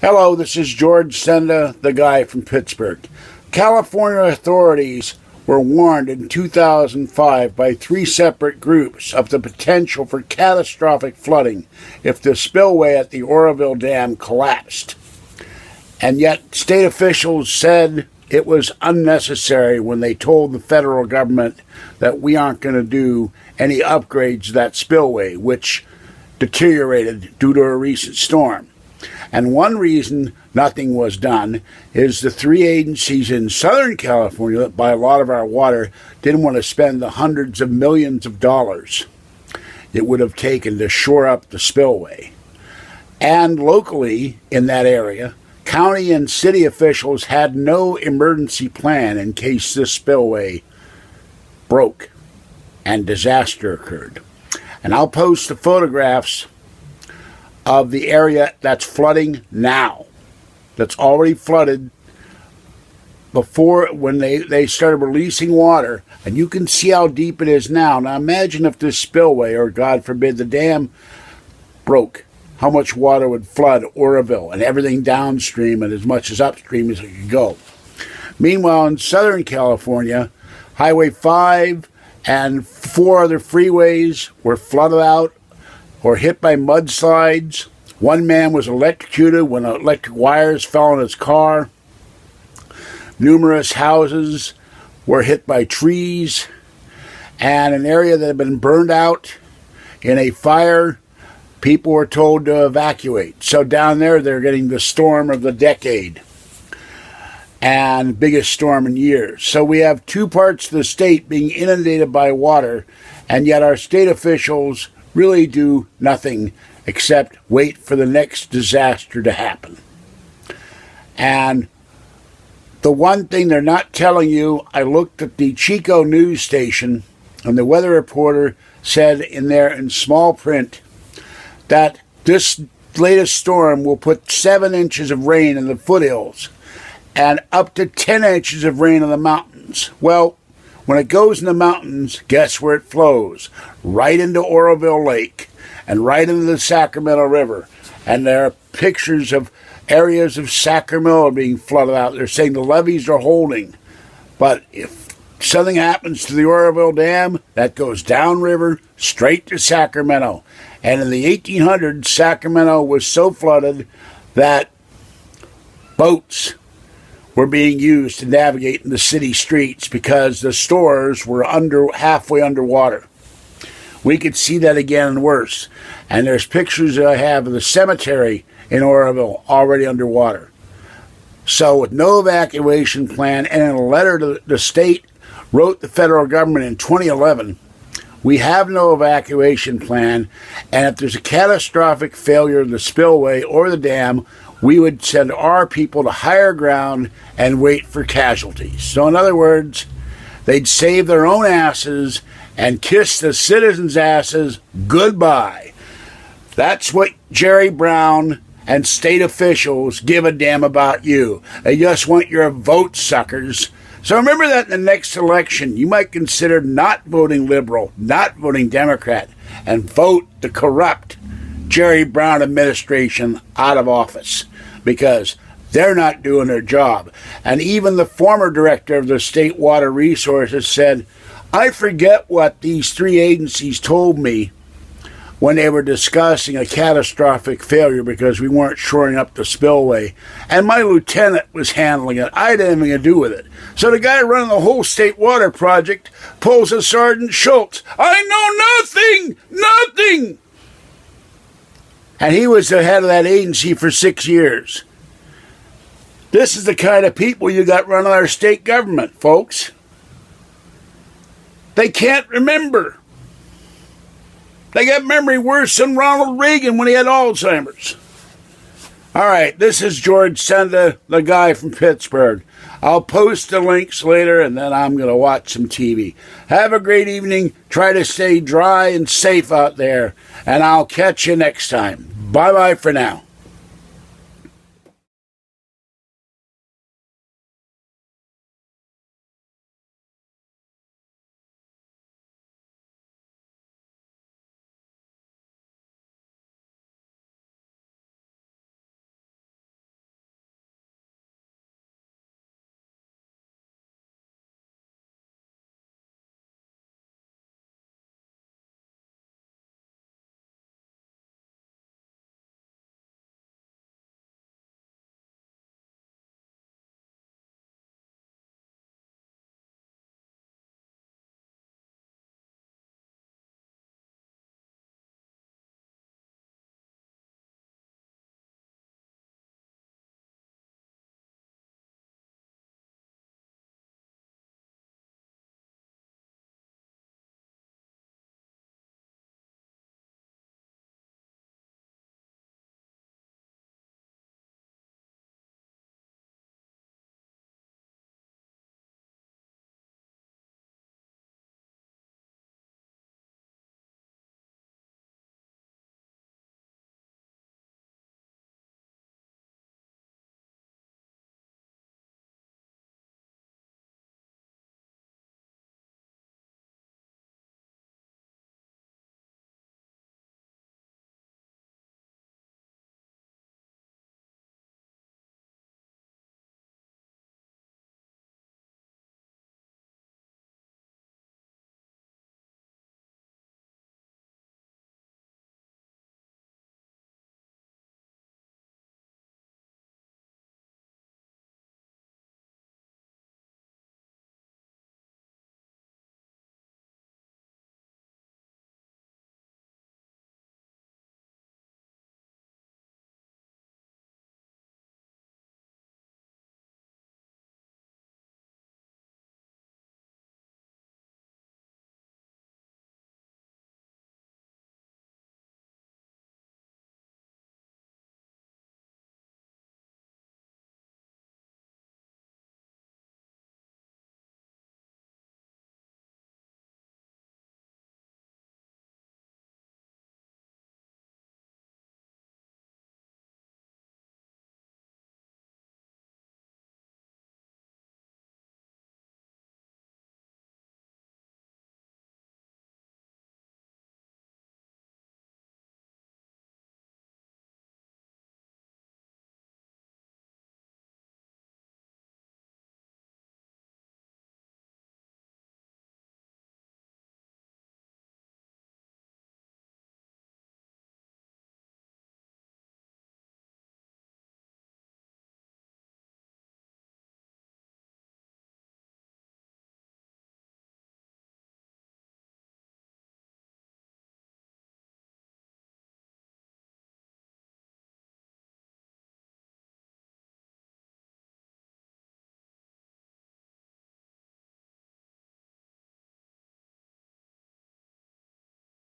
Hello, this is George Senda, the guy from Pittsburgh. California authorities were warned in 2005 by 3 separate groups of the potential for catastrophic flooding if the spillway at the Oroville Dam collapsed. And yet, state officials said it was unnecessary when they told the federal government that we aren't going to do any upgrades to that spillway, which deteriorated due to a recent storm. And one reason nothing was done is the 3 agencies in Southern California that buy a lot of our water didn't want to spend the hundreds of millions of dollars it would have taken to shore up the spillway. And locally in that area, county and city officials had no emergency plan in case this spillway broke and disaster occurred. And I'll post the photographs of the area that's flooding now, that's already flooded before when they started releasing water, and you can see how deep it is now. Now imagine if this spillway, or God forbid the dam, broke, how much water would flood Oroville and everything downstream and as much as upstream as it could go. Meanwhile, in Southern California, Highway 5 and 4 other freeways were flooded out or hit by mudslides. One man was electrocuted when electric wires fell on his car. Numerous houses were hit by trees. And an area that had been burned out in a fire, people were told to evacuate. So down there, they're getting the storm of the decade and biggest storm in years. So we have 2 parts of the state being inundated by water, and yet our state officials really do nothing except wait for the next disaster to happen. And the one thing they're not telling you, I looked at the Chico news station, and the weather reporter said in there in small print that this latest storm will put 7 inches of rain in the foothills and up to 10 inches of rain in the mountains. Well, when it goes in the mountains, guess where it flows? Right into Oroville Lake and right into the Sacramento River. And there are pictures of areas of Sacramento being flooded out. They're saying the levees are holding. But if something happens to the Oroville Dam, that goes downriver straight to Sacramento. And in the 1800s, Sacramento was so flooded that boats were being used to navigate in the city streets because the stores were halfway underwater. We could see that again and worse. And there's pictures that I have of the cemetery in Oroville already underwater. So with no evacuation plan, and in a letter to the state wrote the federal government in 2011, we have no evacuation plan, and if there's a catastrophic failure in the spillway or the dam, we would send our people to higher ground and wait for casualties. So in other words, they'd save their own asses and kiss the citizens' asses goodbye. That's what Jerry Brown and state officials give a damn about you. They just want your vote, suckers. So remember that in the next election, you might consider not voting liberal, not voting Democrat, and vote the corrupt Jerry Brown administration out of office, because they're not doing their job. And even the former director of the State Water Resources said, I forget what these 3 agencies told me when they were discussing a catastrophic failure because we weren't shoring up the spillway. And my lieutenant was handling it. I didn't have anything to do with it. So the guy running the whole state water project pulls a Sergeant Schultz. I know nothing! And he was the head of that agency for 6 years. This is the kind of people you got running our state government, folks. They can't remember. They got memory worse than Ronald Reagan when he had Alzheimer's. All right, this is George Senda, the guy from Pittsburgh. I'll post the links later, and then I'm going to watch some TV. Have a great evening. Try to stay dry and safe out there, and I'll catch you next time. Bye-bye for now.